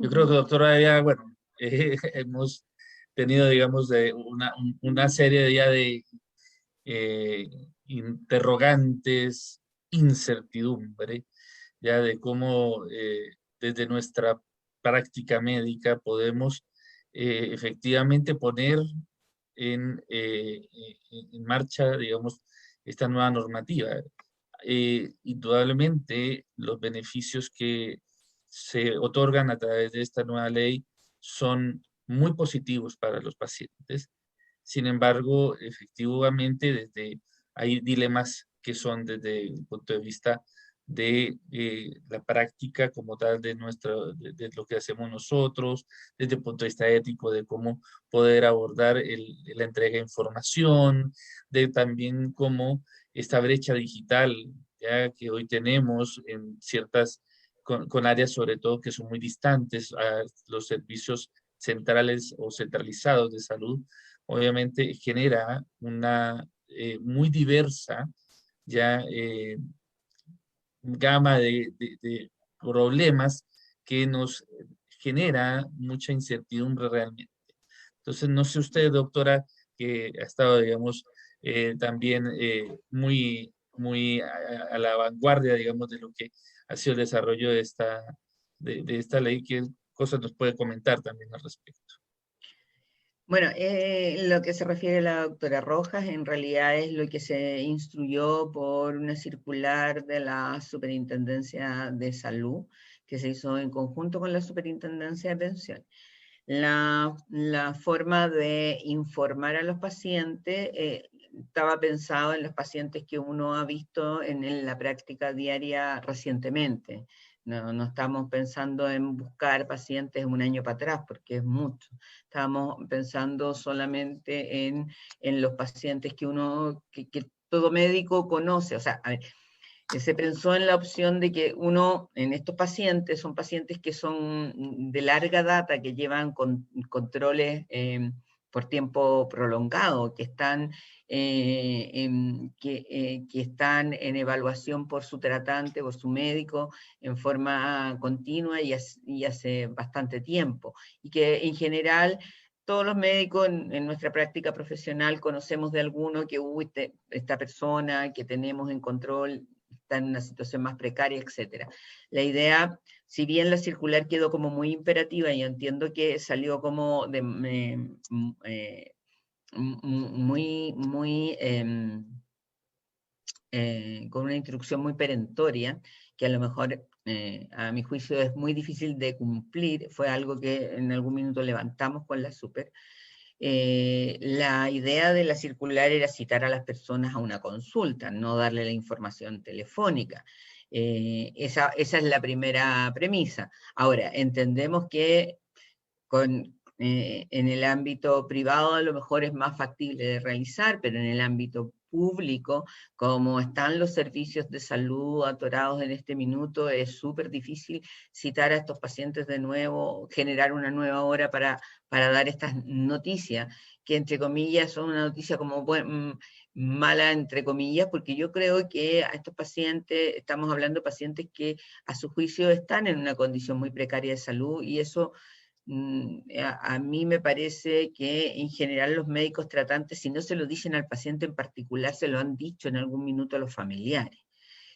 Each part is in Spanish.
Yo creo que, doctora, ya, bueno, hemos tenido, digamos, una serie ya de eh, interrogantes, incertidumbre, ya de cómo desde nuestra práctica médica podemos efectivamente poner en marcha, digamos, esta nueva normativa. Indudablemente, los beneficios que se otorgan a través de esta nueva ley son muy positivos para los pacientes. Sin embargo, efectivamente, hay dilemas que son desde el punto de vista de la práctica como tal de lo que hacemos nosotros, desde el punto de vista ético, de cómo poder abordar la entrega de información, de también cómo esta brecha digital ya que hoy tenemos en ciertas, con áreas sobre todo que son muy distantes a los servicios centrales o centralizados de salud, obviamente genera una muy diversa ya gama de problemas que nos genera mucha incertidumbre realmente. Entonces, no sé usted, doctora, que ha estado, digamos, también muy a la vanguardia, digamos, de lo que ha sido el desarrollo de esta ley, ¿qué cosas nos puede comentar también al respecto? Bueno, lo que se refiere a la doctora Rojas en realidad es lo que se instruyó por una circular de la Superintendencia de Salud, que se hizo en conjunto con la Superintendencia de Pensión. La forma de informar a los pacientes estaba pensado en los pacientes que uno ha visto en la práctica diaria recientemente. No estamos pensando en buscar pacientes un año para atrás, porque es mucho. Estamos pensando solamente en los pacientes que todo médico conoce. O sea, a ver, se pensó en la opción de que uno, en estos pacientes, son pacientes que son de larga data, que llevan controles por tiempo prolongado, que están en evaluación por su tratante, por su médico, en forma continua y hace bastante tiempo. Y que en general todos los médicos en nuestra práctica profesional conocemos de alguno que esta persona que tenemos en control está en una situación más precaria, etc. La idea, si bien la circular quedó como muy imperativa, y entiendo que salió como con una instrucción muy perentoria, que a lo mejor a mi juicio es muy difícil de cumplir, fue algo que en algún minuto levantamos con la super. La idea de la circular era citar a las personas a una consulta, no darle la información telefónica. Esa es la primera premisa. Ahora, entendemos que en el ámbito privado a lo mejor es más factible de realizar, pero en el ámbito público, como están los servicios de salud atorados en este minuto, es súper difícil citar a estos pacientes de nuevo, generar una nueva hora para dar estas noticias, que entre comillas son una noticia como mala entre comillas, porque yo creo que a estos pacientes, estamos hablando de pacientes que a su juicio están en una condición muy precaria de salud, y eso a mí me parece que en general los médicos tratantes, si no se lo dicen al paciente en particular, se lo han dicho en algún minuto a los familiares.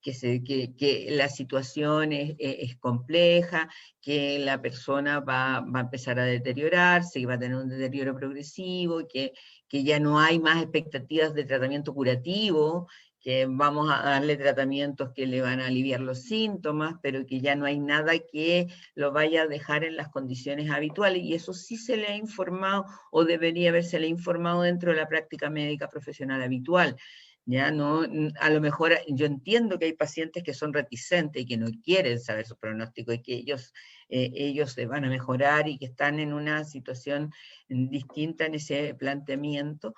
Que la situación es compleja, que la persona va a empezar a deteriorarse, que va a tener un deterioro progresivo, que ya no hay más expectativas de tratamiento curativo, que vamos a darle tratamientos que le van a aliviar los síntomas, pero que ya no hay nada que lo vaya a dejar en las condiciones habituales, y eso sí se le ha informado, o debería haberse le informado dentro de la práctica médica profesional habitual. Ya no, a lo mejor yo entiendo que hay pacientes que son reticentes y que no quieren saber su pronóstico, y que ellos se van a mejorar y que están en una situación distinta en ese planteamiento.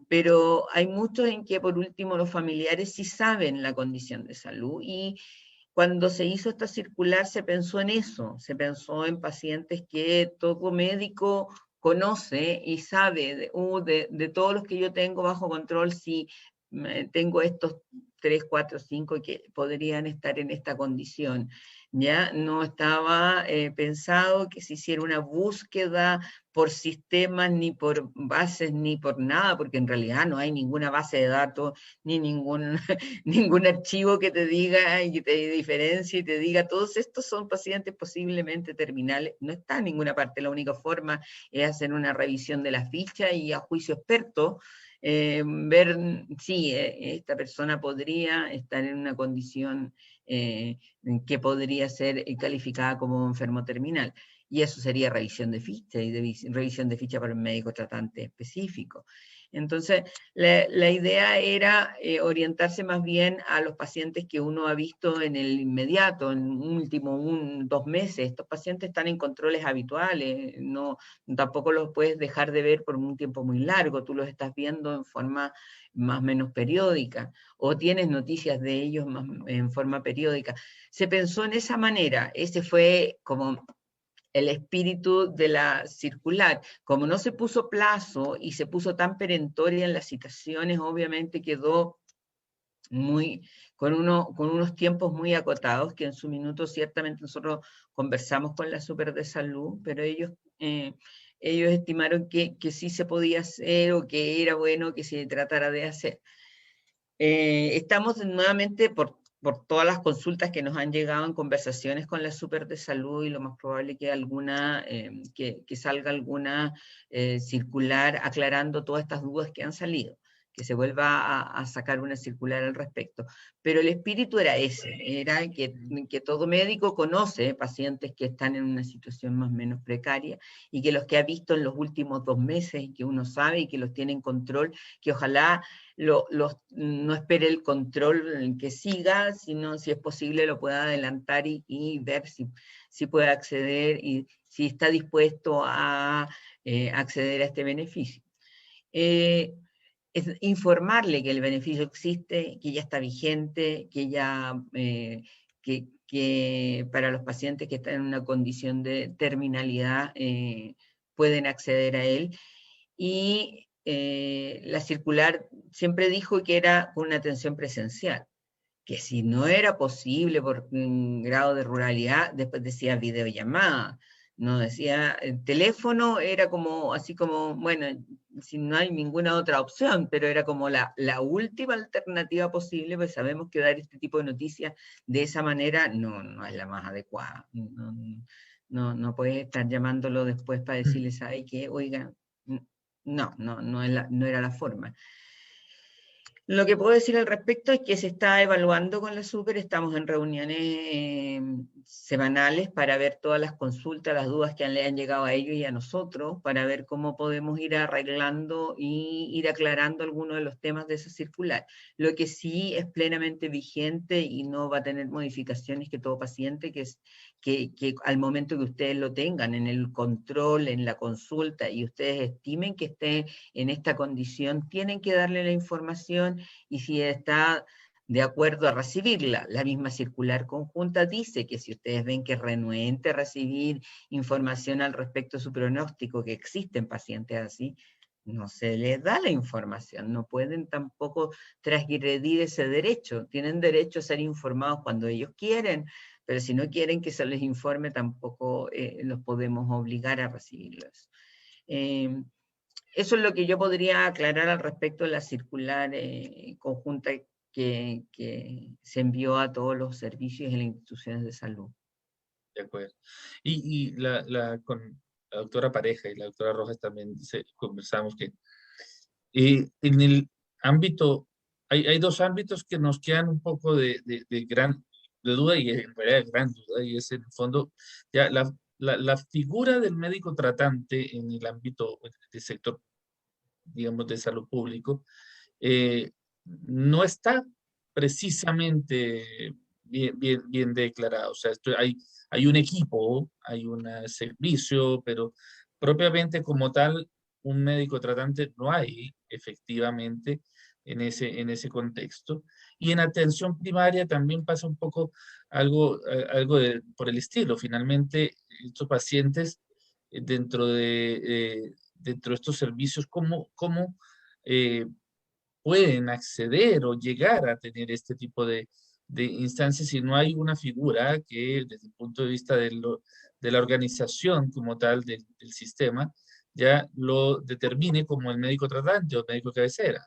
Pero hay muchos en que por último los familiares sí saben la condición de salud, y cuando se hizo esta circular se pensó en eso, se pensó en pacientes que todo médico conoce y sabe de todos los que yo tengo bajo control, si tengo estos 3, 4, 5 que podrían estar en esta condición. Ya no estaba pensado que se hiciera una búsqueda por sistemas, ni por bases, ni por nada, porque en realidad no hay ninguna base de datos, ni ningún, ningún archivo que te diga y que te diferencie y te diga, todos estos son pacientes posiblemente terminales. No está en ninguna parte, la única forma es hacer una revisión de la ficha y a juicio experto, ver si esta persona podría estar en una condición que podría ser calificada como enfermo terminal. Y eso sería revisión de ficha y revisión de ficha para un médico tratante específico. Entonces, la idea era orientarse más bien a los pacientes que uno ha visto en el inmediato, en último 2 meses. Estos pacientes están en controles habituales, no, tampoco los puedes dejar de ver por un tiempo muy largo, tú los estás viendo en forma más o menos periódica, o tienes noticias de ellos en forma periódica. Se pensó en esa manera, ese fue como el espíritu de la circular. Como no se puso plazo y se puso tan perentoria en las citaciones, obviamente quedó con unos tiempos muy acotados, que en su minuto ciertamente nosotros conversamos con la Super de Salud, pero ellos estimaron que sí se podía hacer o que era bueno que se tratara de hacer. Estamos nuevamente por todas las consultas que nos han llegado en conversaciones con la Super de Salud, y lo más probable que que salga alguna circular aclarando todas estas dudas que han salido, que se vuelva a sacar una circular al respecto. Pero el espíritu era ese, era que todo médico conoce pacientes que están en una situación más o menos precaria, y que los que ha visto en los últimos 2 meses, que uno sabe y que los tiene en control, que ojalá no espere el control que siga, sino si es posible lo pueda adelantar y ver si puede acceder y si está dispuesto a acceder a este beneficio. Es informarle que el beneficio existe, que ya está vigente, que para los pacientes que están en una condición de terminalidad pueden acceder a él. Y la circular siempre dijo que era una atención presencial, que si no era posible por un grado de ruralidad, después decía videollamada, no decía el teléfono, era como, así como, bueno, si no hay ninguna otra opción, pero era como la última alternativa posible, pues sabemos que dar este tipo de noticias de esa manera no es la más adecuada. No puedes estar llamándolo después para decirle, ¿sabe qué? Oiga, no era la forma. Lo que puedo decir al respecto es que se está evaluando con la Super, estamos en reuniones semanales para ver todas las consultas, las dudas que le han llegado a ellos y a nosotros, para ver cómo podemos ir arreglando y ir aclarando algunos de los temas de esa circular. Lo que sí es plenamente vigente y no va a tener modificaciones que todo paciente, que al momento que ustedes lo tengan en el control, en la consulta, y ustedes estimen que esté en esta condición, tienen que darle la información, y si está de acuerdo a recibirla. La misma circular conjunta dice que si ustedes ven que es renuente a recibir información al respecto de su pronóstico, que existen pacientes así, no se les da la información, no pueden tampoco transgredir ese derecho, tienen derecho a ser informados cuando ellos quieren, pero si no quieren que se les informe, tampoco los podemos obligar a recibirlos. Eso es lo que yo podría aclarar al respecto de la circular conjunta que se envió a todos los servicios y las instituciones de salud. De acuerdo. Y con la doctora Pareja y la doctora Rojas también conversamos que en el ámbito, hay 2 ámbitos que nos quedan un poco de duda, y en realidad de gran duda, y es en el fondo ya la figura del médico tratante en el ámbito del sector, digamos, de salud público, no está precisamente bien declarado. O sea, hay un equipo, hay un servicio, pero propiamente como tal, un médico tratante no hay efectivamente en ese contexto. Y en atención primaria también pasa un poco algo por el estilo. Finalmente, estos pacientes dentro de estos servicios, ¿cómo pueden acceder o llegar a tener este tipo de instancias si no hay una figura que desde el punto de vista de la organización como tal del sistema ya lo determine como el médico tratante o médico cabecera.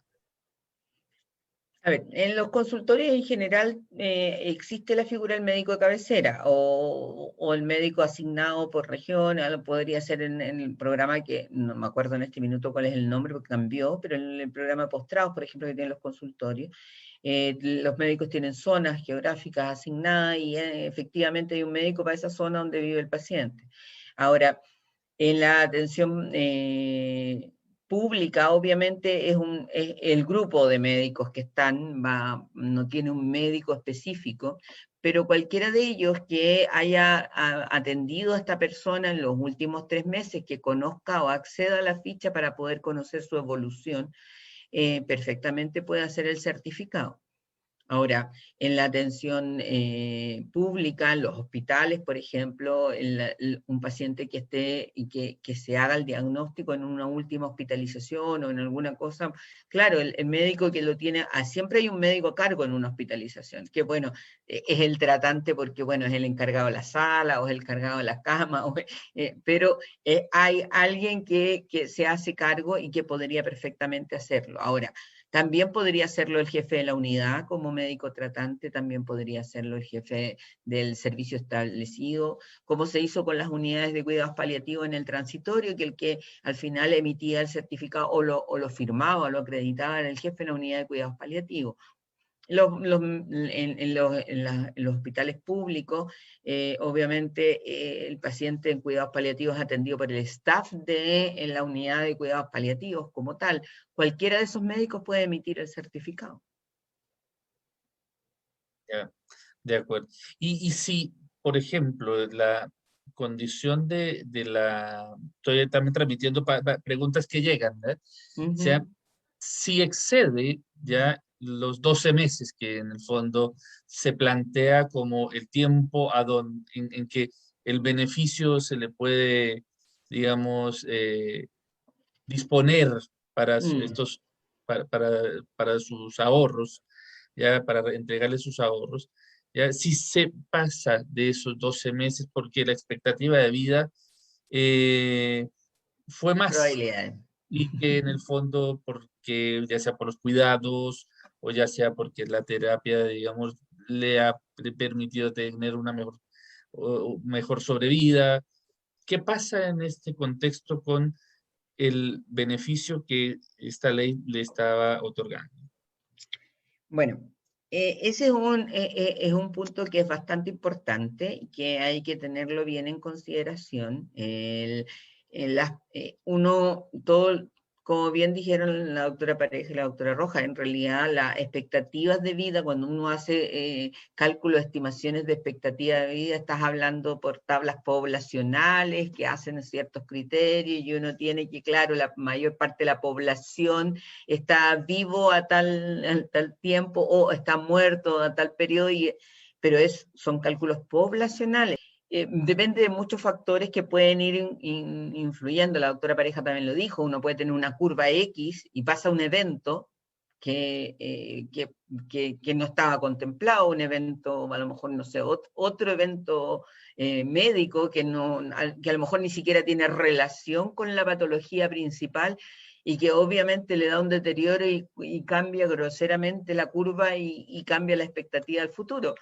A ver, en los consultorios en general existe la figura del médico de cabecera o el médico asignado por región, podría ser en el programa que no me acuerdo en este minuto cuál es el nombre porque cambió, pero en el programa Postrados, por ejemplo, que tienen los consultorios, los médicos tienen zonas geográficas asignadas y efectivamente hay un médico para esa zona donde vive el paciente. Ahora, en la atención pública, obviamente, es el grupo de médicos que están, no tiene un médico específico, pero cualquiera de ellos que haya atendido a esta persona en los últimos 3 meses, que conozca o acceda a la ficha para poder conocer su evolución, perfectamente puede hacer el certificado. Ahora, en la atención pública, en los hospitales, por ejemplo, un paciente que esté y que se haga el diagnóstico en una última hospitalización o en alguna cosa, claro, el médico que lo tiene, siempre hay un médico a cargo en una hospitalización, que bueno, es el tratante porque bueno, es el encargado de la sala o es el encargado de la cama, pero hay alguien que se hace cargo y que podría perfectamente hacerlo. Ahora, también podría hacerlo el jefe de la unidad como médico tratante, también podría hacerlo el jefe del servicio establecido, como se hizo con las unidades de cuidados paliativos en el transitorio, que el que al final emitía el certificado o lo firmaba o lo acreditaba era el jefe de la unidad de cuidados paliativos. En los hospitales públicos, obviamente el paciente en cuidados paliativos es atendido por el staff en la unidad de cuidados paliativos como tal. Cualquiera de esos médicos puede emitir el certificado. Ya, de acuerdo. Y si, por ejemplo, la condición de la... Estoy también transmitiendo preguntas que llegan, ¿verdad? O sea, si excede ya los 12 meses que en el fondo se plantea como el tiempo en que el beneficio se le puede, digamos, disponer para estos, para sus ahorros, ya para entregarle sus ahorros, ya si se pasa de esos 12 meses porque la expectativa de vida fue más Probabilidades. y que en el fondo porque ya sea por los cuidados o ya sea porque la terapia, digamos, le ha permitido tener una mejor sobrevida. ¿Qué pasa en este contexto con el beneficio que esta ley le estaba otorgando? Bueno, ese es un punto que es bastante importante y que hay que tenerlo bien en consideración. Todo, como bien dijeron la doctora Pareja y la doctora Roja, en realidad las expectativas de vida, cuando uno hace cálculo de estimaciones de expectativa de vida, estás hablando por tablas poblacionales que hacen ciertos criterios y uno tiene que, claro, la mayor parte de la población está vivo a tal tiempo o está muerto a tal periodo, pero son cálculos poblacionales. Depende de muchos factores que pueden ir influyendo. La doctora Pareja también lo dijo, uno puede tener una curva X y pasa un evento que no estaba contemplado, un evento, a lo mejor, no sé, otro evento médico que a lo mejor ni siquiera tiene relación con la patología principal y que obviamente le da un deterioro y cambia groseramente la curva y cambia la expectativa del futuro.